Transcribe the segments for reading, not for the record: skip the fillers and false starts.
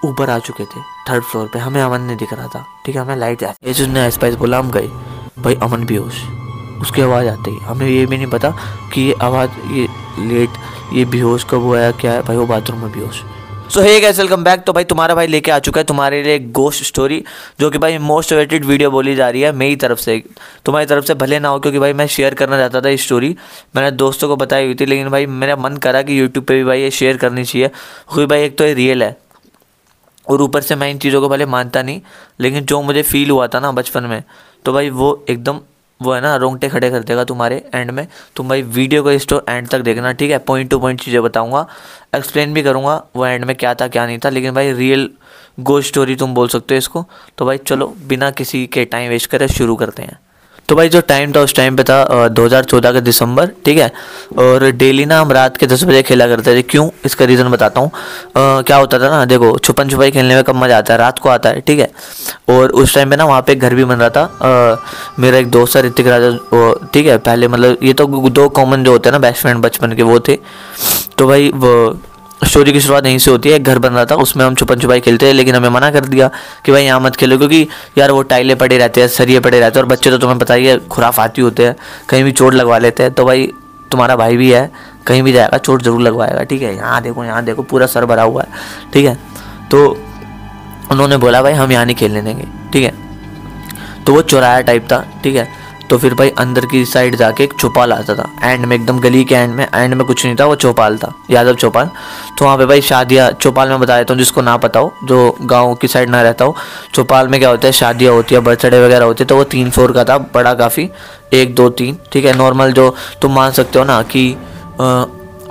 ऊपर आ चुके थे 3rd फ्लोर पे। हमें अमन नहीं दिख रहा था, ठीक है, हमें लाइट ये उसने स्पाइस बोला, हम गए भाई, अमन बेहोश। उसकी आवाज़ आती है, हमें ये भी नहीं पता कि ये आवाज़ ये बेहोश कब हुआ है क्या है भाई, वो बाथरूम में बेहोश। सो हे गाइस, वेलकम बैक। तो भाई तुम्हारा भाई लेके आ चुका है तुम्हारे लिए एक गोस्ट स्टोरी, जो कि भाई मोस्ट अवेटेड वीडियो बोली जा रही है मेरी तरफ से। तुम्हारी तरफ से भले ना हो, क्योंकि भाई मैं शेयर करना चाहता था ये स्टोरी, मैंने दोस्तों को बताई हुई थी, लेकिन भाई मेरा मन करा कि यूट्यूब पे भी भाई ये शेयर करनी चाहिए, क्योंकि भाई एक तो ये रियल है और ऊपर से मैं इन चीज़ों को भले मानता नहीं, लेकिन जो मुझे फील हुआ था ना बचपन में, तो भाई वो एकदम वो है ना, रोंगटे खड़े कर देगा तुम्हारे एंड में। तुम भाई वीडियो को इस एंड तक देखना, ठीक है। पॉइंट टू पॉइंट चीज़ें बताऊंगा, एक्सप्लेन भी करूंगा वो एंड में क्या था क्या नहीं था, लेकिन भाई रियल गोस्ट स्टोरी तुम बोल सकते हो इसको। तो भाई चलो बिना किसी के टाइम वेस्ट करे शुरू करते हैं। तो भाई जो टाइम था उस टाइम पे था 2014 का दिसंबर, ठीक है। और डेली ना हम रात के 10 बजे खेला करते थे। क्यों, इसका रीज़न बताता हूँ। क्या होता था ना, देखो छुपन छुपाई खेलने में कब मज़ा आता है, रात को आता है, ठीक है। और उस टाइम पे ना वहाँ पे एक घर भी बन रहा था। मेरा एक दोस्त है ऋतिक राजा, ठीक है। पहले मतलब ये तो 2 कॉमन जो होते हैं ना बेस्ट फ्रेंड बचपन के, वो थे। तो भाई वो स्टोरी की शुरुआत यहीं से होती है। एक घर बन रहा था, उसमें हम छुपन छुपाई खेलते हैं, लेकिन हमें मना कर दिया कि भाई यहाँ मत खेलो, क्योंकि यार वो टाइलें पड़े रहते हैं, सरिये पड़े रहते हैं, और बच्चे तो तुम्हें पता ही है खुराफाती होते हैं, कहीं भी चोट लगवा लेते हैं। तो भाई तुम्हारा भाई भी है, कहीं भी जाएगा चोट जरूर लगवाएगा, ठीक है। यहाँ देखो पूरा सर भरा हुआ है, ठीक है। तो उन्होंने बोला भाई हम यहाँ नहीं खेलने देंगे, ठीक है। तो वो चौराया टाइप था, ठीक है। तो फिर भाई अंदर की साइड जाके एक चौपाल आता था, एंड में एकदम गली के एंड में कुछ नहीं था, वो चौपाल था, यादव चौपाल। तो वहाँ पे भाई शादियाँ, चौपाल में बता देता हूँ जिसको ना पता हो, जो गांव की साइड ना रहता हो, चौपाल में क्या होता है, शादियाँ होती है, बर्थडे वगैरह होती है। तो वो 3 फ्लोर का था, बड़ा काफ़ी, 1 2 3, ठीक है। नॉर्मल जो तुम मान सकते हो ना कि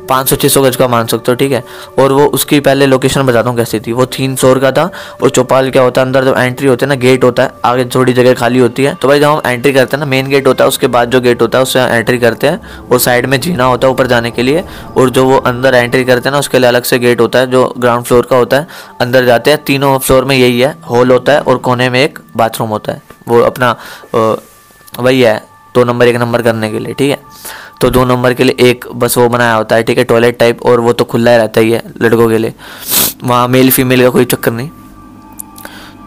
500-600 गज का मान सकते हो, ठीक है। और वो उसकी पहले लोकेशन बताता हूँ कैसी थी। वो 3 फ्लोर का था, और चौपाल क्या होता है, अंदर जब एंट्री होती है ना, गेट होता है, आगे थोड़ी जगह खाली होती है। तो भाई जब हम एंट्री करते हैं ना, मेन गेट होता है, उसके बाद जो गेट होता है उससे एंट्री करते हैं, और साइड में जीना होता है ऊपर जाने के लिए। और जो वो अंदर एंट्री करते हैं ना, उसके लिए अलग से गेट होता है जो ग्राउंड फ्लोर का होता है। अंदर जाते हैं, तीनों फ्लोर में यही है, हॉल होता है और कोने में एक बाथरूम होता है। वो अपना वही है 2 नंबर 1 नंबर करने के लिए, ठीक है। तो 2 नंबर के लिए एक बस वो बनाया होता है, ठीक है, टॉयलेट टाइप, और वो तो खुला ही रहता ही है लड़कों के लिए, वहाँ मेल फीमेल का कोई चक्कर नहीं।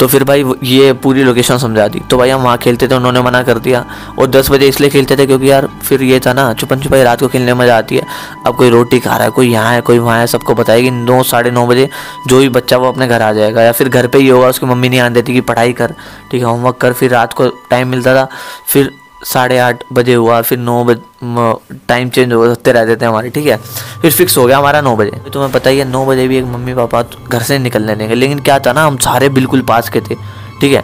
तो फिर भाई ये पूरी लोकेशन समझा दी। तो भाई हम वहाँ खेलते थे, उन्होंने मना कर दिया। और 10 बजे इसलिए खेलते थे क्योंकि यार फिर ये था ना, छुपन छुपाई रात को खेलने में मज़ा आती है। अब कोई रोटी खा रहा है, कोई यहाँ है, कोई वहाँ है, सबको पता है कि 9 साढ़े 9 बजे जो भी बच्चा वो अपने घर आ जाएगा, या फिर घर पर ही होगा, उसकी मम्मी नहीं आने देती कि पढ़ाई कर, ठीक है, होमवर्क कर। फिर रात को टाइम मिलता था, फिर 8:30 बजे हुआ, फिर 9 बजे टाइम चेंज होते रहते थे हमारे, ठीक है। फिर फिक्स हो गया हमारा 9 बजे। तुम्हें पता ही है 9 बजे भी एक मम्मी पापा घर से निकलने देंगे, लेकिन क्या था ना, हम सारे बिल्कुल पास के थे, ठीक है।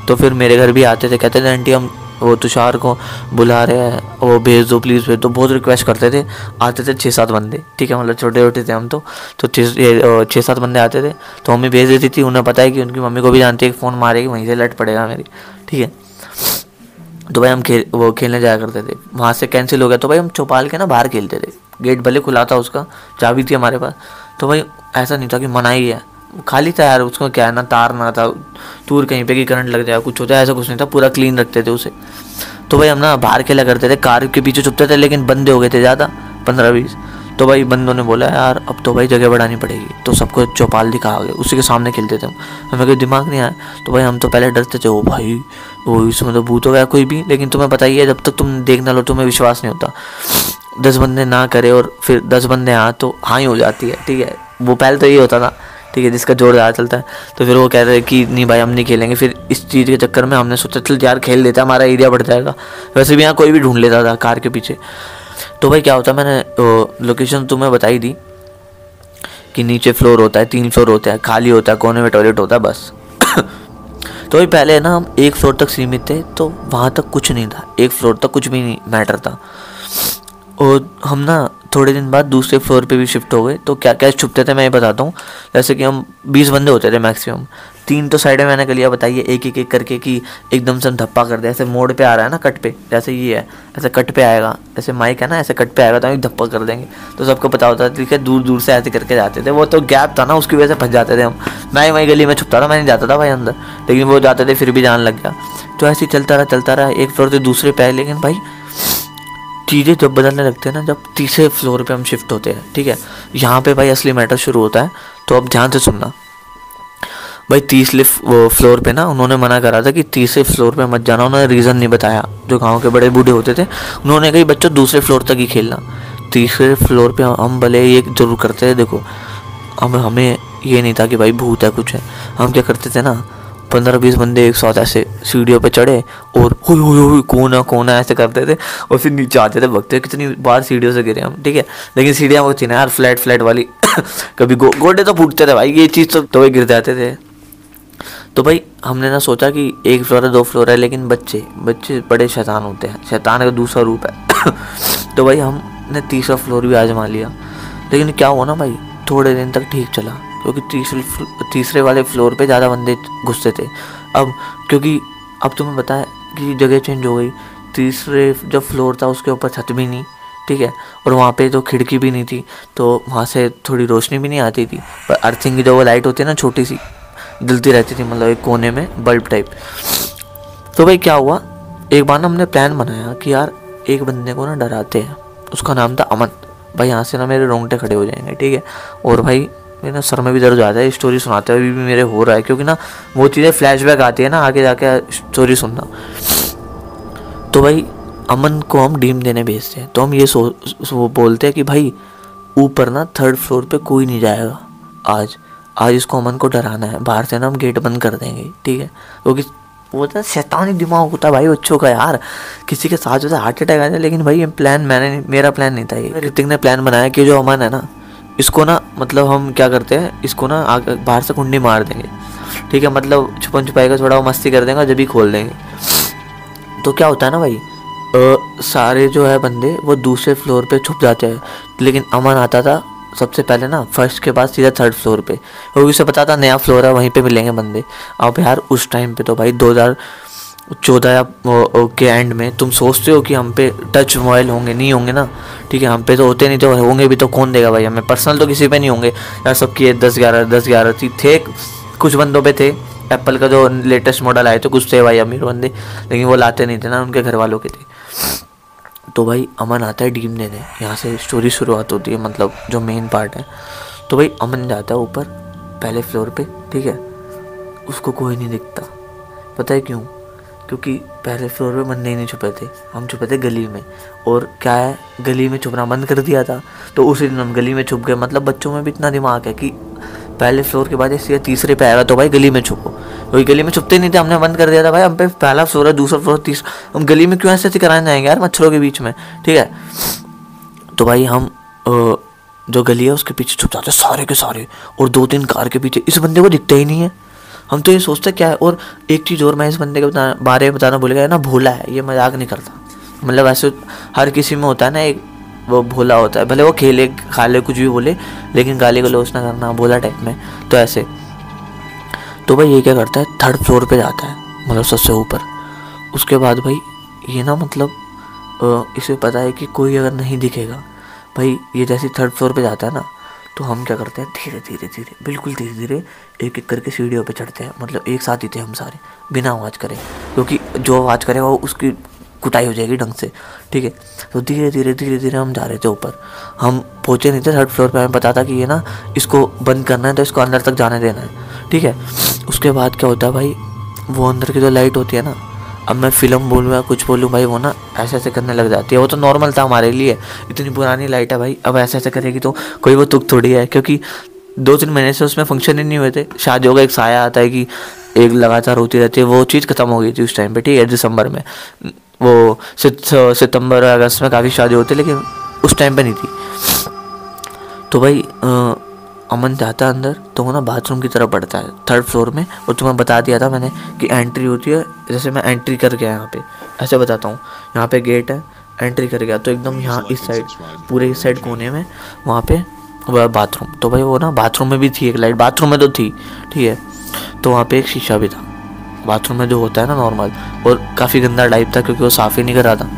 तो फिर मेरे घर भी आते थे, कहते थे आंटी हम वो तुषार को बुला रहे हैं, वो भेज दो प्लीज़ भेज दो, बहुत रिक्वेस्ट करते थे। आते थे 6-7 बंदे, ठीक है, मतलब छोटे छोटे थे हम तो 6-7 बंदे आते थे। तो मम्मी भेज देती थी, उन्हें पता है कि उनकी मम्मी को भी जानती है कि फ़ोन मारेगी वहीं से लट पड़ेगा मेरी, ठीक है। तो भाई हम खेलने जाया करते थे। वहाँ से कैंसिल हो गया, तो भाई हम चौपाल के ना बाहर खेलते थे। गेट भले खुला था, उसका चाबी थी हमारे पास। तो भाई ऐसा नहीं था कि मना ही है, खाली था यार, उसको क्या है ना, तार ना था, दूर कहीं पे कि करंट लग जाए कुछ हो जाए, ऐसा कुछ नहीं था, पूरा क्लीन रखते थे उसे। तो भाई हम ना बाहर खेला करते थे, कार के पीछे छुपते थे, लेकिन बंदे हो गए थे ज़्यादा, 15-20। तो भाई बंदों ने बोला यार अब तो भाई जगह बढ़ानी पड़ेगी, तो सबको चौपाल दिखा गए, उसी के सामने खेलते थे हम। हमें कोई दिमाग नहीं आया। तो भाई हम तो पहले डरते थे, ओ भाई वो इसमें तो भूत हो गया कोई भी, लेकिन तुम्हें पता ही है जब तक तुम देख ना लो तुम्हें विश्वास नहीं होता। 10 बंदे ना करे और फिर 10 बंदे हाँ तो हाँ ही हो जाती है, ठीक है। वो पहले तो ये होता था, ठीक है, जिसका जोर ज़्यादा चलता है। तो फिर वो कह रहे कि नहीं भाई हम नहीं खेलेंगे। फिर इस चीज़ के चक्कर में हमने सोचा चल यार खेल लेते, हमारा एरिया बढ़ जाएगा। वैसे भी यहाँ कोई भी ढूंढ लेता था कार के पीछे। तो भाई क्या होता है, मैंने लोकेशन तुम्हें बताई दी कि नीचे फ्लोर होता है, 3 फ्लोर होता है, खाली होता है, कोने में टॉयलेट होता है, बस। तो भाई पहले ना हम 1 फ्लोर तक सीमित थे, तो वहाँ तक कुछ नहीं था, 1 फ्लोर तक कुछ भी नहीं मैटर था। और हम ना थोड़े दिन बाद दूसरे फ्लोर पे भी शिफ्ट हो गए। तो क्या क्या छुपते थे मैं ये बताता हूँ। जैसे कि हम 20 बंदे होते थे मैक्सिमम, 3 तो साइड में मैंने कर लिया, बताइए एक एक करके कि एकदम से धप्पा कर दे। ऐसे मोड़ पे आ रहा है ना, कट पे, जैसे ये है ऐसे कट पे आएगा, ऐसे माइक है ना ऐसे कट पे आएगा, तो हम धप्पा कर देंगे। तो सबको पता होता था, ठीक है, दूर दूर से ऐसे करके जाते थे। वो तो गैप था ना, उसकी वजह से फंस जाते थे हम। मैं वही गली में छुपता था, मैं नहीं जाता था भाई अंदर, लेकिन वो जाते थे फिर भी जान लग गया। तो ऐसे ही चलता रहा 1 फ्लोर से दूसरे पे। लेकिन भाई चीज़ें जब बदलने लगते हैं ना, जब तीसरे फ्लोर पे हम शिफ्ट होते हैं, ठीक है, यहाँ पे भाई असली मैटर शुरू होता है। तो अब ध्यान से सुनना। भाई 30 फ्लोर पे ना उन्होंने मना करा था कि 30 फ्लोर पे मत जाना। उन्होंने रीज़न नहीं बताया। जो गांव के बड़े बूढ़े होते थे उन्होंने कहा बच्चों दूसरे फ्लोर तक ही खेलना। 30 फ्लोर पे हम भले ये जरूर करते थे, देखो हमें ये नहीं था कि भाई भूत है कुछ है। हम क्या करते थे ना, 15-20 बंदे एक साथ ऐसे सीढ़ियों पे चढ़े और हो कौन है ऐसे करते थे और फिर नीचे आते थे भगते। कितनी बार सीढ़ियों से गिरे हम, ठीक है, लेकिन सीढ़ियाँ वो थी ना यार फ्लैट वाली कभी गोडे तो फूटते थे भाई, ये चीज़ तो गिर जाते थे। तो भाई हमने ना सोचा कि 1 फ्लोर है 2 फ्लोर है, लेकिन बच्चे बड़े शैतान होते हैं, शैतान का दूसरा रूप है तो भाई हमने 30वां फ्लोर भी आजमा लिया। लेकिन क्या हुआ ना भाई, थोड़े दिन तक ठीक चला क्योंकि तीसरे वाले फ्लोर पे ज़्यादा बंदे घुसते थे। अब क्योंकि अब तुम्हें पता है कि जगह चेंज हो गई। तीसरे जो फ्लोर था उसके ऊपर छत भी नहीं, ठीक है, और वहाँ पे तो खिड़की भी नहीं थी, तो वहाँ से थोड़ी रोशनी भी नहीं आती थी। पर अर्थिंग की जो वो लाइट होती है ना छोटी सी, जलती रहती थी, मतलब एक कोने में बल्ब टाइप। तो भाई क्या हुआ, एक बार ना हमने प्लान बनाया कि यार एक बंदे को ना डराते हैं। उसका नाम था अमन। भाई यहाँ से ना मेरे रोंगटे खड़े हो जाएंगे, ठीक है, और भाई मेरे ना सर में भी दर्द हो जाता है स्टोरी सुनाते हुए भी मेरे हो रहा है, क्योंकि ना वो चीज़ें फ्लैशबैक आती है ना आगे जाके स्टोरी सुनना। तो भाई अमन को हम डीम देने भेजते हैं। तो हम ये वो बोलते हैं कि भाई ऊपर ना 3rd फ्लोर पे कोई नहीं जाएगा आज इसको अमन को डराना है। बाहर से ना हम गेट बंद कर देंगे, ठीक है, क्योंकि वो तो शैतानी दिमाग होता है भाई बच्चों का यार, किसी के साथ होता है हार्ट अटैक आ जाए। लेकिन भाई ये प्लान मेरा प्लान नहीं था, ये ऋतिक ने प्लान बनाया कि जो अमन है ना इसको ना, मतलब हम क्या करते हैं, इसको ना बाहर से कुंडी मार देंगे, ठीक है, मतलब छुपन छुपाई का थोड़ा वो मस्ती कर देंगे, जब भी खोल देंगे। तो क्या होता है ना भाई, सारे जो है बंदे वो दूसरे फ्लोर पे छुप जाते हैं, लेकिन अमन आता था सबसे पहले ना फर्स्ट के बाद सीधा 3rd फ्लोर पे, क्योंकि उसे पता था नया फ्लोर है वहीं पे मिलेंगे बंदे। अब यार उस टाइम पे तो भाई 2014 या के एंड में तुम सोचते हो कि हम पे टच मोबाइल होंगे, नहीं होंगे ना, ठीक है, हम पे तो होते नहीं, तो होंगे भी तो कौन देगा भाई हमें, पर्सनल तो किसी पे नहीं होंगे यार, सबकी 10-11 थे, कुछ बंदों पे थे। एप्पल का जो लेटेस्ट मॉडल आए थे कुछ थे भाई अमीर बंदे, लेकिन वो लाते नहीं थे ना, उनके घर वालों के थे। तो भाई अमन आता है डीम देने, यहाँ से स्टोरी शुरुआत होती है, मतलब जो मेन पार्ट है। तो भाई अमन जाता है ऊपर पहले फ्लोर पे, ठीक है, उसको कोई नहीं दिखता। पता है क्यों? क्योंकि पहले फ्लोर पे बंदे ही नहीं छुपे थे, हम छुपे थे गली में। और क्या है, गली में छुपना बंद कर दिया था, तो उसी दिन हम गली में छुप गए। मतलब बच्चों में भी इतना दिमाग है कि पहले फ्लोर के बाद जैसे तीसरे पे आएगा तो भाई गली में छुपो, क्योंकि गली में छुपते नहीं थे, हमने बंद कर दिया था भाई। हम पे पहला फ्लोर है, दूसरा फ्लोर, तीसरा, हम गली में क्यों ऐसे कराने जाएंगे यार मच्छरों के बीच में, ठीक है। तो भाई हम जो गली है उसके पीछे छुप जाते सारे के सारे, और 2-3 कार के पीछे। इस बंदे को दिखता ही नहीं है, हम तो ये सोचते क्या है। और एक चीज़ और मैं इस बंदे के बारे में बताना भूल गया ना, भोला है, ये मजाक नहीं करता। मतलब ऐसे हर किसी में होता है ना एक, वो भोला होता है, भले वो खेले खा ले कुछ भी बोले, लेकिन गाली गलौज ना करना, भोला टाइप में, तो ऐसे। तो भाई ये क्या करता है, 3rd फ्लोर पे जाता है, मतलब सबसे ऊपर। उसके बाद भाई ये ना, मतलब इसे पता है कि कोई अगर नहीं दिखेगा भाई, ये जैसे 3rd फ्लोर पे जाता है ना, तो हम क्या करते हैं, धीरे बिल्कुल धीरे एक करके सीढ़ियों पे चढ़ते हैं। मतलब एक साथ ही थे हम सारे, बिना आवाज़ करे, क्योंकि जो आवाज़ करेगा वो उसकी कुटाई हो जाएगी ढंग से, ठीक है। तो धीरे हम जा रहे थे ऊपर। हम पहुँचे नहीं थे 3rd फ्लोर पे, हमें पता था कि ये ना इसको बंद करना है, तो इसको अंदर तक जाने देना है, ठीक है। उसके बाद क्या होता है भाई, वो अंदर की जो लाइट होती है ना, अब मैं फिल्म बोलूँ या कुछ बोलूँ भाई, वो ना ऐसे करने लग जाती है। वो तो नॉर्मल था हमारे लिए, इतनी पुरानी लाइट है भाई, अब ऐसे करेगी तो कोई वो तुक थोड़ी है, क्योंकि 2-3 महीने से उसमें फंक्शन ही नहीं हुए थे। शादियों का एक साया आता है कि एक लगातार होती रहती है, वो चीज़ खत्म हो गई थी उस टाइम पे, ठीक है, दिसंबर में। वो सितंबर अगस्त में काफ़ी शादी होती है, लेकिन उस टाइम पे नहीं थी। तो भाई अमन जाता है अंदर, तो वो ना बाथरूम की तरफ बढ़ता है 3rd फ्लोर में। और तुम्हें बता दिया था मैंने कि एंट्री होती है, जैसे मैं एंट्री कर गया यहाँ पे, ऐसे बताता हूँ, यहाँ पे गेट है, एंट्री कर गया तो एकदम यहाँ इस साइड, पूरे इस साइड कोने में वहाँ पे बाथरूम। तो भाई वो ना बाथरूम में भी थी एक लाइट, बाथरूम में तो थी, ठीक है। तो वहाँ पे एक शीशा भी था बाथरूम में, जो होता है ना नॉर्मल, और काफ़ी गंदा टाइप था क्योंकि वो साफ़ ही नहीं कर रहा था।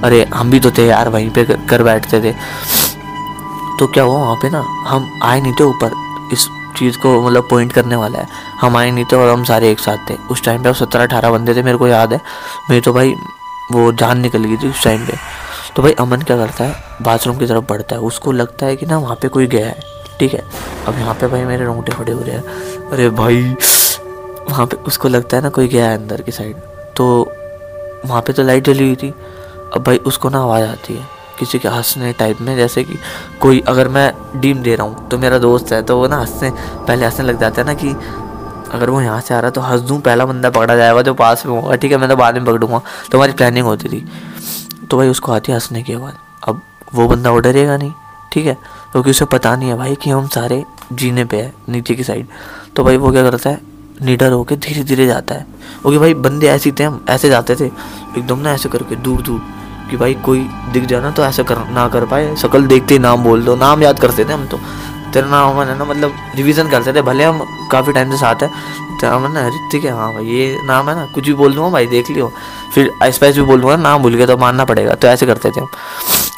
अरे हम भी तो थे यार, वहीं पे कर बैठते थे। तो क्या हुआ वहाँ पे ना, हम आए नहीं थे ऊपर, इस चीज़ को मतलब पॉइंट करने वाला है, हम आए नहीं थे और हम सारे एक साथ थे। उस टाइम पे 17-18 बंदे थे, मेरे को याद है। मेरी तो भाई वो जान निकल गई थी उस टाइम पे। तो भाई अमन क्या करता है, बाथरूम की तरफ बढ़ता है, उसको लगता है कि ना वहाँ पे कोई गया है, ठीक है। अब यहाँ पे भाई मेरे रोंगटे खड़े हो रहे हैं। अरे भाई वहाँ पे उसको लगता है ना कोई गया है अंदर की साइड, तो वहाँ पे तो लाइट जली हुई थी। अब भाई उसको ना आवाज़ आती है किसी के हंसने टाइप में, जैसे कि कोई, अगर मैं डीम दे रहा हूँ तो मेरा दोस्त है तो वो ना पहले हंसने लग जाता है ना, कि अगर वो यहाँ से आ रहा है तो हंस दूँ, पहला बंदा पकड़ा जाएगा जो पास में होगा, ठीक है, मैं तो बाद में पकड़ूंगा। तो हमारी प्लानिंग होती थी। तो भाई उसको आती है हंसने की आवाज़। अब वो बंदा वो डरेगा नहीं, ठीक है, क्योंकि उसे पता नहीं है भाई कि हम सारे जीने पे है नीचे की साइड। तो भाई वो क्या करता है, निडर होके धीरे धीरे जाता है, क्योंकि भाई बंदे ऐसे थे, हम ऐसे जाते थे एकदम ना ऐसे करके दूर दूर, कि भाई कोई दिख जाना तो ऐसा कर ना कर पाए, शक्ल देखते ही नाम बोल दो, नाम याद करते थे हम तो। तेरा नाम अमन है ना, मतलब रिवीजन करते थे, भले हम काफ़ी टाइम से साथ है। तेरा अमन है, ऋतिक है, हाँ भाई ये नाम है ना, कुछ भी बोल दूँगा भाई देख लियो, फिर स्पाइस भी बोल दूँगा, नाम भूल गया तो मानना पड़ेगा, तो ऐसे करते थे हम।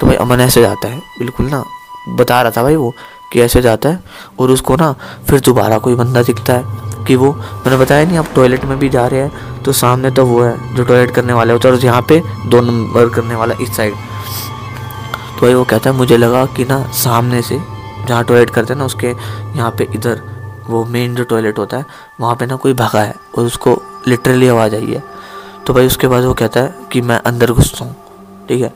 तो भाई अमन ऐसे जाता है, बिल्कुल ना बता रहा था भाई वो कि ऐसे जाता है, और उसको ना फिर दोबारा कोई बंदा दिखता है, कि वो मैंने बताया नहीं, आप टॉयलेट में भी जा रहे हैं तो सामने तो वो है जो टॉयलेट करने वाला होता है, और यहाँ पे 2 नंबर करने वाला इस साइड। तो भाई वो कहता है मुझे लगा कि ना सामने से जहाँ टॉयलेट करते हैं ना उसके यहाँ पे इधर वो मेन जो टॉयलेट होता है वहाँ पे ना कोई भागा है, और उसको लिटरली आवाज़ आई है। तो भाई उसके बाद वो कहता है कि मैं अंदर घुसता हूँ, ठीक है।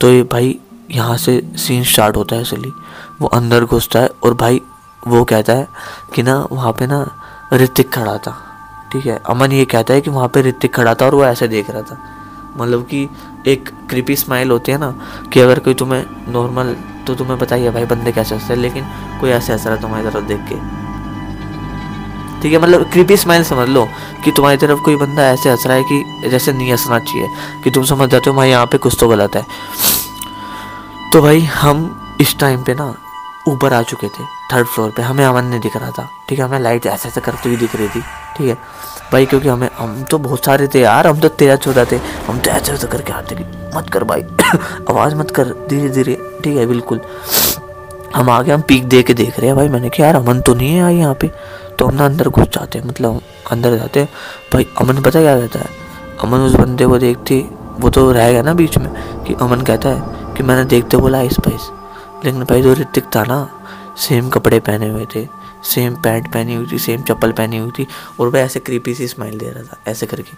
तो ये भाई यहाँ से सीन स्टार्ट होता है, इसलिए वो अंदर घुसता है, और भाई वो कहता है कि ना वहाँ पे ना ऋतिक खड़ा था, ठीक है। अमन ये कहता है कि वहाँ पे ऋतिक खड़ा था और वो ऐसे देख रहा था, मतलब कि एक क्रीपी स्माइल होती है ना, कि अगर कोई तुम्हें नॉर्मल, तो तुम्हें पता ही है भाई बंदे कैसे हंसते हैं, लेकिन कोई ऐसे हंस रहा है तुम्हारी तरफ देख के, ठीक है, मतलब क्रीपी स्माइल समझ लो, कि तुम्हारी तरफ कोई बंदा ऐसे हंस रहा है कि जैसे नहीं हंसना चाहिए, कि तुम समझ जाते हो भाई यहाँ पे कुछ तो गलत है। तो भाई हम इस टाइम पे ना ऊपर आ चुके थे, 3rd फ्लोर पे, हमें अमन नहीं दिख रहा था, ठीक है, हमें लाइट ऐसे ऐसे करती हुई दिख रही थी, ठीक है भाई, क्योंकि हम तो बहुत सारे थे यार, हम तो 13-14 थे, हम तो ऐसे ऐसे करके आते कि मत कर भाई आवाज़ मत कर, धीरे धीरे, ठीक है, बिल्कुल। हम आगे हम पीक दे के देख रहे हैं भाई, मैंने कहा यार अमन तो नहीं है आई यहाँ पे, तो हम ना अंदर घुस जाते हैं, मतलब अंदर जाते हैं। भाई अमन पता क्या कहता है, अमन उस बंदे को देखते, वो तो रह गया ना बीच में, कि अमन कहता है कि मैंने देखते बोला स्पाइस, लेकिन भाई जो ऋतिक था ना सेम कपड़े पहने हुए थे, सेम पैंट पहनी हुई थी, सेम चप्पल पहनी हुई थी, और वह ऐसे क्रीपी सी स्माइल दे रहा था ऐसे करके।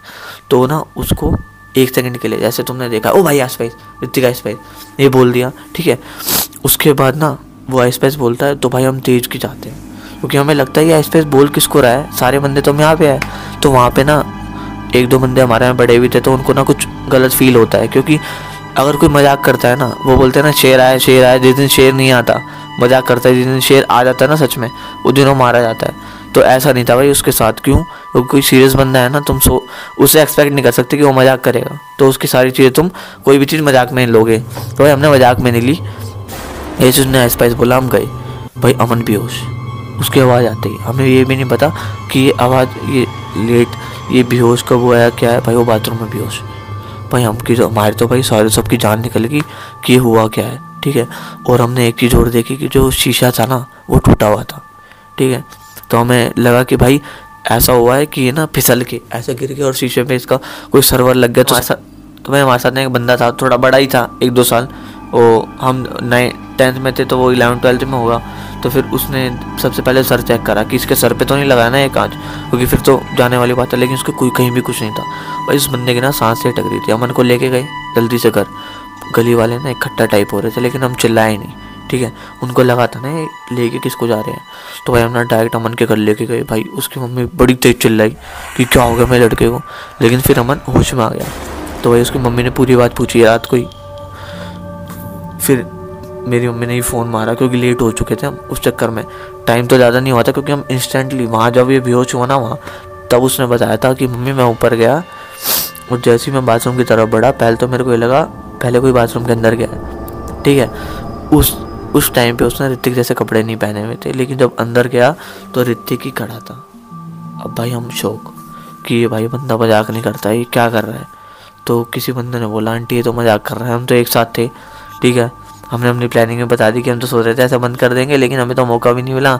तो ना उसको 1 सेकंड के लिए, जैसे तुमने देखा ओ भाई स्पाइस, ऋतिक स्पाइस ये बोल दिया, ठीक है। उसके बाद ना वो स्पाइस बोलता है, तो भाई हम तेज की जाते हैं, क्योंकि हमें लगता है ये स्पाइस बोल किसको रहा है, सारे बंदे तो हम यहाँ पे आए। तो वहाँ पे ना 1-2 बंदे हमारे यहाँ बड़े भी थे, तो उनको ना कुछ गलत फील होता है, क्योंकि अगर कोई मजाक करता है ना, वो बोलते हैं ना शेर आया शेर आया, जिस दिन शेर नहीं आता मजाक करता है, जिस दिन शेर आ जाता है ना सच में, उस दिन वो मारा जाता है। तो ऐसा नहीं था भाई उसके साथ, क्यों, क्योंकि कोई सीरियस बंदा है ना, तुम उसे एक्सपेक्ट नहीं कर सकते कि वो मजाक करेगा, तो उसकी सारी चीज़ें तुम कोई भी चीज़ मजाक में नहीं लोगे। तो भाई हमने मजाक में नहीं ली, ये चीज़ ने स्पाइस बोला, हम गए भाई, अमन बेहोश, उसकी आवाज़ आती है, हमें ये भी नहीं पता कि ये आवाज़ ये बेहोश कब हुआ है क्या है, भाई वो बाथरूम में बेहोश। भाई हमारे तो भाई सारे सबकी जान निकल गई कि ये हुआ क्या है, ठीक है। और हमने एक चीज़ और देखी कि जो शीशा था ना वो टूटा हुआ था, ठीक है। तो हमें लगा कि भाई ऐसा हुआ है कि ये ना फिसल के ऐसे गिर गया और शीशे पे इसका कोई सर्वर लग गया। तो भाई हमारे साथ में एक बंदा था, थोड़ा बड़ा ही था, 1-2 साल, वो हम 9th में थे तो वो 11th-12th में होगा। तो फिर उसने सबसे पहले सर चेक करा कि इसके सर पे तो नहीं लगाया ना ये कांच, क्योंकि फिर तो जाने वाली बात है, लेकिन उसके कोई कहीं भी कुछ नहीं था। भाई इस बंदे की ना सांस से टक रही थी। अमन को लेके गए जल्दी से घर, गली वाले ना इकट्ठा टाइप हो रहे थे, लेकिन हम चिल्लाए नहीं, ठीक है। उनको लगा था ना ये लेके किसको जा रहे हैं, तो भाई हम ना डायरेक्ट अमन के घर लेके गए। भाई उसकी मम्मी बड़ी तेज चिल्लाई कि क्या हो गया मेरे लड़के को, लेकिन फिर अमन होश में आ गया। तो भाई उसकी मम्मी ने पूरी बात पूछी रात को ही। फिर मेरी मम्मी ने ही फ़ोन मारा, क्योंकि लेट हो चुके थे हम उस चक्कर में, टाइम तो ज़्यादा नहीं हुआ था, क्योंकि हम इंस्टेंटली वहाँ जब ये बेहोश हुआ ना वहाँ, तब उसने बताया था कि मम्मी मैं ऊपर गया, और जैसे ही मैं बाथरूम की तरफ बढ़ा, पहले तो मेरे को ये लगा पहले कोई बाथरूम के अंदर गया, ठीक है। उस टाइम पे उसने ऋतिक जैसे कपड़े नहीं पहने हुए थे, लेकिन जब अंदर गया तो ऋतिक ही खड़ा था। अब भाई हम शौक कि ये भाई बंदा मजाक नहीं करता, ये क्या कर रहा है। तो किसी बंदे ने बोला आंटी ये तो मजाक कर रहा है, हम तो एक साथ थे, ठीक है। हमने अपनी प्लानिंग में बता दी कि हम तो सोच रहे थे ऐसा बंद कर देंगे, लेकिन हमें तो मौका भी नहीं मिला,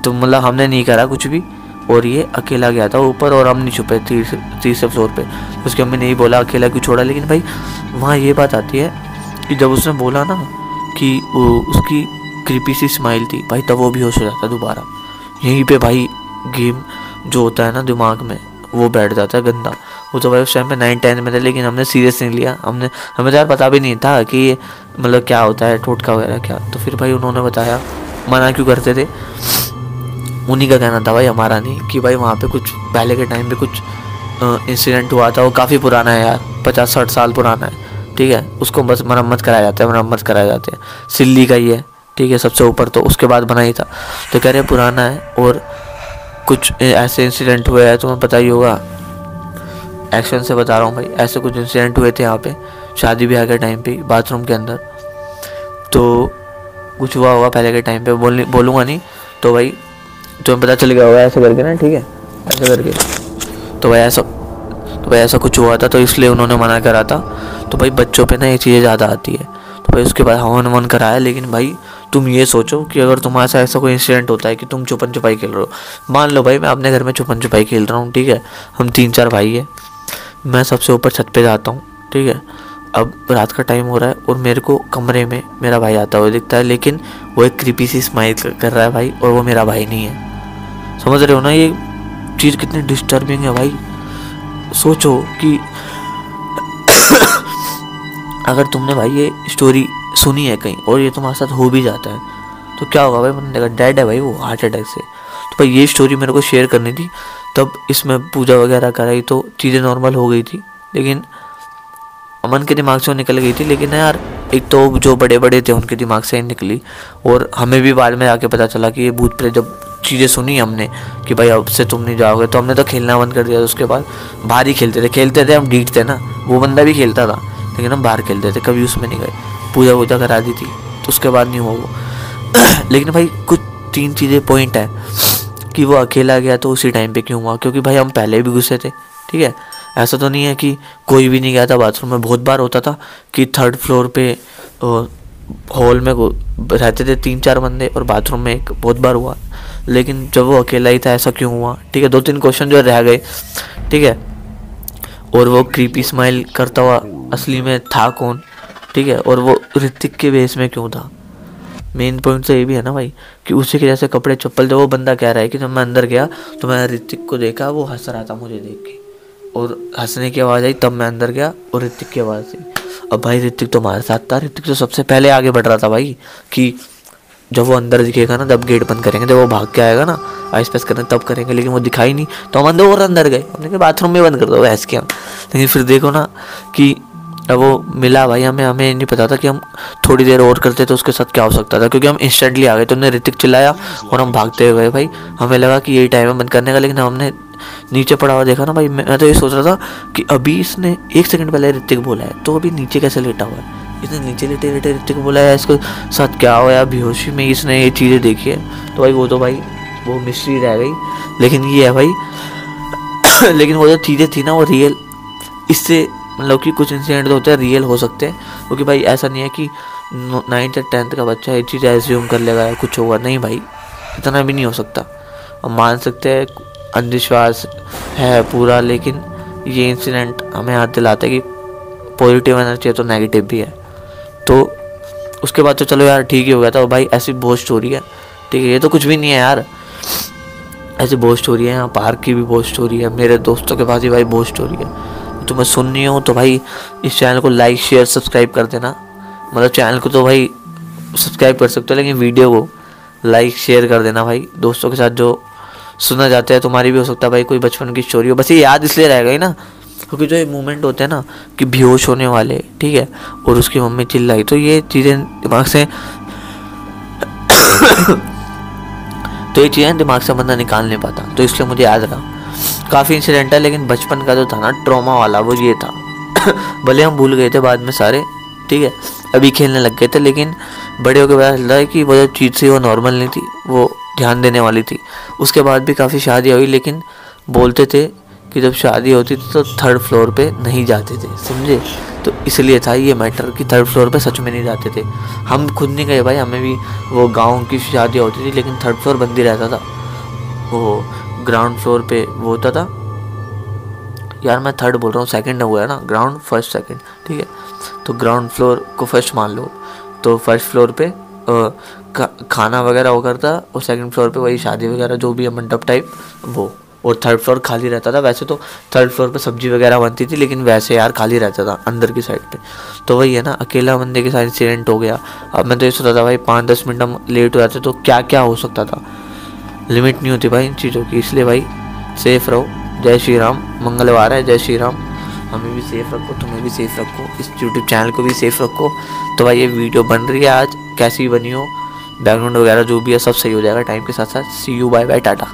तो मतलब हमने नहीं करा कुछ भी, और ये अकेला गया था ऊपर, और हम नहीं छुपे 30 फ्लोर पे। उसकी मम्मी ने ही बोला अकेला क्यों छोड़ा। लेकिन भाई वहाँ ये बात आती है कि जब उसने बोला ना कि उसकी क्रीपी सी स्माइल थी, भाई तब वो बेहोश हो जाता दोबारा। यहीं पे भाई गेम जो होता है ना दिमाग में, वो बैठ जाता है गंदा। वो तो भाई उस टाइम पे 9-10 में थे, लेकिन हमने सीरियस नहीं लिया। हमें तो यार पता भी नहीं था कि मतलब क्या होता है टोटका वगैरह क्या। तो फिर भाई उन्होंने बताया, मना क्यों करते थे, उन्हीं का कहना था भाई, हमारा नहीं, कि भाई वहाँ पे कुछ पहले के टाइम पे कुछ इंसिडेंट हुआ था। वो काफ़ी पुराना है यार, 50-60 साल पुराना है, ठीक है। उसको बस मरम्मत कराया जाता है, मरम्मत कराए जाते हैं। सिल्ली का ही है, ठीक है, सबसे ऊपर तो उसके बाद बना ही था। तो कह रहे पुराना है और कुछ ऐसे इंसिडेंट हुए हैं, तुम्हें पता ही होगा, एक्शन से बता रहा हूँ भाई, ऐसे कुछ इंसिडेंट हुए थे यहाँ पे शादी ब्याह के टाइम पे, बाथरूम के अंदर। तो कुछ हुआ होगा पहले के टाइम पे, बोलूँगा नहीं। तो भाई तुम्हें पता चल गया होगा ऐसे करके ना, ठीक है, ऐसे करके। तो भाई ऐसा कुछ हुआ था, तो इसलिए उन्होंने मना करा था। तो भाई बच्चों पे ना ये चीज़ें ज़्यादा आती है। तो भाई उसके बाद हवन ववन कराया। लेकिन भाई तुम ये सोचो कि अगर तुम्हारे साथ ऐसा कोई इंसिडेंट होता है कि तुम छुपन छुपाई खेल रहे हो, मान लो भाई मैं अपने घर में छुपन छुपाई खेल रहा हूँ, ठीक है, हम 3-4 भाई है, मैं सबसे ऊपर छत पे जाता हूँ, ठीक है। अब रात का टाइम हो रहा है और मेरे को कमरे में मेरा भाई आता हुआ दिखता है, लेकिन वो एक क्रीपी सी स्माइल कर रहा है भाई, और वो मेरा भाई नहीं है। समझ रहे हो ना ये चीज़ कितनी डिस्टर्बिंग है भाई। सोचो कि अगर तुमने भाई ये स्टोरी सुनी है कहीं और ये तुम्हारे साथ हो भी जाता है, तो क्या होगा भाई, बंदे का डेड है भाई वो, हार्ट अटैक से। तो भाई ये स्टोरी मेरे को शेयर करनी थी, तब इसमें पूजा वगैरह कराई तो चीज़ें नॉर्मल हो गई थी। लेकिन अमन के दिमाग से वो निकल गई थी, लेकिन यार एक तो जो बड़े बड़े थे उनके दिमाग से ही निकली, और हमें भी बाद में आके पता चला कि ये भूत प्रेत, जब चीज़ें सुनी हमने कि भाई अब से तुम नहीं जाओगे, तो हमने तो खेलना बंद कर दिया। उसके बाद बाहर ही खेलते थे हम, डीट थे ना, वो बंदा भी खेलता था, लेकिन हम बाहर खेलते थे, कभी उसमें नहीं गए। पूजा वूजा करा दी थी, तो उसके बाद नहीं हुआ वो। लेकिन भाई कुछ 3 चीज़ें पॉइंट है कि वो अकेला गया तो उसी टाइम पे क्यों हुआ, क्योंकि भाई हम पहले भी गुस्से थे, ठीक है। ऐसा तो नहीं है कि कोई भी नहीं गया था बाथरूम में। बहुत बार होता था कि 3rd फ्लोर पे हॉल में रहते थे 3-4 बंदे और बाथरूम में एक, बहुत बार हुआ। लेकिन जब वो अकेला ही था, ऐसा क्यों हुआ, ठीक है। 2-3 क्वेश्चन जो रह गए, ठीक है। और वो क्रीपी स्माइल करता हुआ असली में था कौन, ठीक है, और वो ऋतिक के बेस में क्यों था। मेन पॉइंट तो ये भी है ना भाई कि उसी के जैसे कपड़े चप्पल, जब वो बंदा कह रहा है कि जब मैं अंदर गया तो मैं ऋतिक को देखा, वो हंस रहा था मुझे देख के, और हंसने की आवाज़ आई, तब मैं अंदर गया और ऋतिक की आवाज़ आई। अब भाई ऋतिक तो हमारे साथ था, ऋतिक तो सबसे पहले आगे बढ़ रहा था भाई, कि जब वो अंदर दिखेगा ना तब गेट बंद करेंगे, जब वो भाग के आएगा ना आइस पाइस करने तब करेंगे। लेकिन वो दिखाई नहीं, तो हम अंदर और अंदर गए, हमने कहा बाथरूम में बंद कर दो ऐसे क्या। लेकिन फिर देखो ना कि अब वो मिला भाई, हमें नहीं पता था कि हम थोड़ी देर और करते तो उसके साथ क्या हो सकता था, क्योंकि हम इंस्टेंटली आ गए। तो उन्हें ऋतिक चिल्लाया और हम भागते हुए गए भाई। हमें लगा कि यही टाइम है बंद करने का, लेकिन हमने नीचे पड़ा हुआ देखा ना भाई, मैं तो ये सोच रहा था कि अभी इसने 1 सेकंड पहले ऋतिक बोला है, तो अभी नीचे कैसे लेटा हुआ है, इसने नीचे लेटे लेटे ऋतिक बोला है, इसको साथ क्या हुआ, बेहोशी में इसने ये चीज़ें देखी है। तो भाई वो मिस्ट्री रह गई। लेकिन ये है भाई लेकिन वो जो चीज़ें थी ना वो रियल, इससे मतलब कि कुछ इंसिडेंट तो होते हैं रियल हो सकते हैं, क्योंकि भाई ऐसा नहीं है कि 9th या 10th का बच्चा ये चीज़ एज्यूम कर लेगा या कुछ होगा, नहीं भाई, इतना भी नहीं हो सकता। हम मान सकते हैं अंधविश्वास है पूरा, लेकिन ये इंसिडेंट हमें याद दिलाता है कि पॉजिटिव एनर्जी है तो नेगेटिव भी है। तो उसके बाद तो चलो यार ठीक ही हो गया था भाई, ऐसी बहुत स्टोरी है, ठीक है। ये तो कुछ भी नहीं है यार, ऐसी बहुत स्टोरी है, यहाँ पार्क की भी बहुत स्टोरी है, मेरे दोस्तों के पास भी भाई बहुत स्टोरी है। तुम्हें सुननी हो तो भाई इस चैनल को लाइक शेयर सब्सक्राइब कर देना। मतलब चैनल को तो भाई सब्सक्राइब कर सकते हो, लेकिन वीडियो को लाइक शेयर कर देना भाई दोस्तों के साथ जो सुना जाता है। तुम्हारी भी हो सकता है भाई कोई बचपन की स्टोरी हो, बस ये याद इसलिए रह गई ना क्योंकि जो ये मूवमेंट होते हैं ना कि बेहोश होने वाले, ठीक है, और उसकी मम्मी चिल्लाई, तो ये चीज़ें दिमाग से तो ये चीज़ें दिमाग से बंदा निकाल नहीं पाता, तो इसलिए मुझे याद रहा। काफ़ी इंसिडेंट है, लेकिन बचपन का जो था ना ट्रॉमा वाला वो ये था भले हम भूल गए थे बाद में सारे, ठीक है, अभी खेलने लग गए थे, लेकिन बड़े होकर पता चलता है कि वो जो चीज़ थी वो नॉर्मल नहीं थी, वो ध्यान देने वाली थी। उसके बाद भी काफ़ी शादी हुई, लेकिन बोलते थे कि जब शादी होती थी तो 3rd फ्लोर पे नहीं जाते थे, समझे। तो इसलिए था ये मैटर कि 3rd फ्लोर पे सच में नहीं जाते थे। हम खुद नहीं गए भाई, हमें भी वो गांव की शादी होती थी, लेकिन 3rd फ्लोर बंद ही रहता था। वो ग्राउंड फ्लोर पे वो होता था, यार मैं 3rd बोल रहा हूँ, 2nd हुआ है ना, ग्राउंड 1st 2nd, ठीक है। तो ग्राउंड फ्लोर को 1st मान लो, तो 1st फ्लोर पे खाना वगैरह वो करता, और 2nd फ्लोर पे वही शादी वगैरह जो भी है मंडप टाइप वो, और थर्ड फ्लोर खाली रहता था। वैसे तो थर्ड फ्लोर पे सब्जी वगैरह बनती थी, लेकिन वैसे यार खाली रहता था अंदर की साइड पे। तो वही है ना, अकेला बंदे के साथ इंसिडेंट हो गया। अब मैं तो ये सोचा था भाई 5-10 मिनट हम लेट हो जाते तो क्या क्या हो सकता था, लिमिट नहीं होती भाई इन चीज़ों की। इसलिए भाई सेफ रहो। जय श्री राम, मंगलवार है, जय श्री राम। हमें भी सेफ रखो, तुम्हें भी सेफ रखो, इस यूट्यूब चैनल को भी सेफ रखो। तो भाई ये वीडियो बन रही है आज, कैसी बनी हो, बैकग्राउंड वगैरह जो भी है सब सही हो जाएगा टाइम के साथ साथ। सी यू, बाय बाय, टाटा।